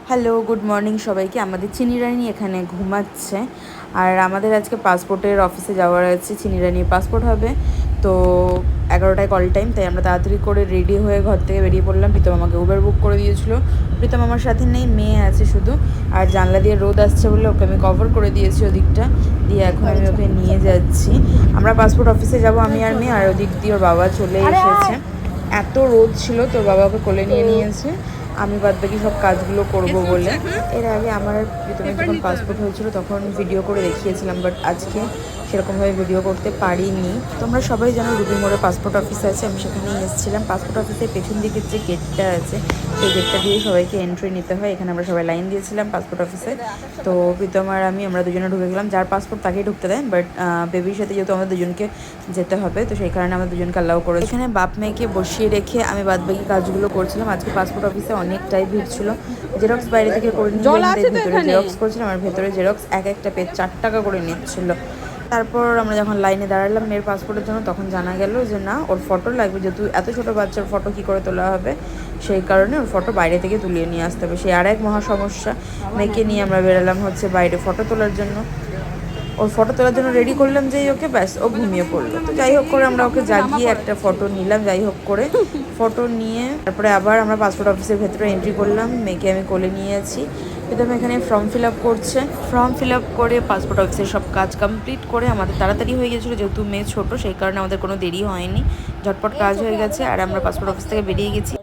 Hello, good morning সবাইকে। আমাদের চিনি রানী এখানে ঘুমাচ্ছে। আর আমাদের আজকে পাসপোর্টের অফিসে যাওয়ার আছে। চিনি রানীর পাসপোর্ট হবে, তো 11টায় কল টাইম, তাই আমরা তাড়াতাড়ি করে রেডি হয়ে ঘর থেকে বেরিয়ে পড়লাম। প্রীতম আমাকে উবের বুক করে দিয়েছিল। প্রীতম আমার সাথে নেই, মেয়ে আছে শুধু। আর জানলা দিয়ে রোদ আসছে বলে ওকে আমি কভার করে দিয়েছি ওদিকটা দিয়ে। এখন আমি ওকে নিয়ে যাচ্ছি। আমরা পাসপোর্ট অফিসে যাব আমি আর মেয়ে, আর ওদিক দিয়ে ওর বাবা চলে এসেছে। এত রোদ ছিল, তোর বাবা ওকে কোলে নিয়ে নিয়েছে। আমি বাদ বাকি সব কাজগুলো করব বলে। এর আগে আমার প্রীতমের যখন পাসপোর্ট হয়েছিল তখন ভিডিও করে দেখিয়েছিলাম, বাট আজকে সেরকমভাবে ভিডিও করতে পারিনি। তোমরা সবাই জানো রুবি মোড়ে পাসপোর্ট অফিস আছে, আমি সেখানেই এসেছিলাম। পাসপোর্ট অফিসের পেছন দিকের যে গেটটা আছে সেই গেটটা দিয়ে সবাইকে এন্ট্রি নিতে হয়। এখানে আমরা সবাই লাইন দিয়েছিলাম পাসপোর্ট অফিসে। তো প্রীতম আর আমরা দুজনে ঢুকে গেলাম। যার পাসপোর্ট তাকেই ঢুকতে দেয়, বাট বেবির সাথে যেহেতু আমাদের দুজনকে যেতে হবে, তো সেই কারণে আমাদের দুজনকে অ্যালাউ করে। এখানে বাপ মেয়েকে বসিয়ে রেখে আমি বাদবাকি কাজগুলো করছিলাম। আজকে পাসপোর্ট অফিসে অনেকটাই ভিড় ছিল। জেরক্স বাইরে থেকে করে নিয়ে ভেতরে জেরক্স করছিলাম, আর ভেতরে জেরক্স একটা পেজ 4 টাকা করে নিচ্ছিল। তারপর আমরা যখন লাইনে দাঁড়ালাম মেয়ের পাসপোর্টের জন্য, তখন জানা গেল যে না, ওর ফটো লাগবে, যেহেতু এত ছোটো বাচ্চার ফটো কী করে তোলা হবে, সেই কারণে ওর ফটো বাইরে থেকে তুলিয়ে নিয়ে আসতে হবে। সেই আর এক মহা সমস্যা। মেয়েকে নিয়ে আমরা বেরোলাম হচ্ছে বাইরে ফটো তোলার জন্য। ওর ফটো তোলার জন্য রেডি করলাম যেই ওকে, ব্যাস ও ঘুমিয়ে পড়লো। তো যাই হোক করে আমরা ওকে জাগিয়ে একটা ফটো নিলাম। যাই হোক করে ফটো নিয়ে তারপরে আবার আমরা পাসপোর্ট অফিসের ভেতরে এন্ট্রি করলাম। মেয়েকে আমি কোলে নিয়ে আছি। প্রথমে এখানে ফর্ম ফিল আপ করছে। ফর্ম ফিল আপ করে পাসপোর্ট অফিসের সব কাজ কমপ্লিট করে আমাদের তাড়াতাড়ি হয়ে গেছিলো, যেহেতু মেয়ে ছোটো সেই কারণে আমাদের কোনো দেরি হয়নি, ঝটপট কাজ হয়ে গেছে। আর আমরা পাসপোর্ট অফিস থেকে বেরিয়ে গেছি।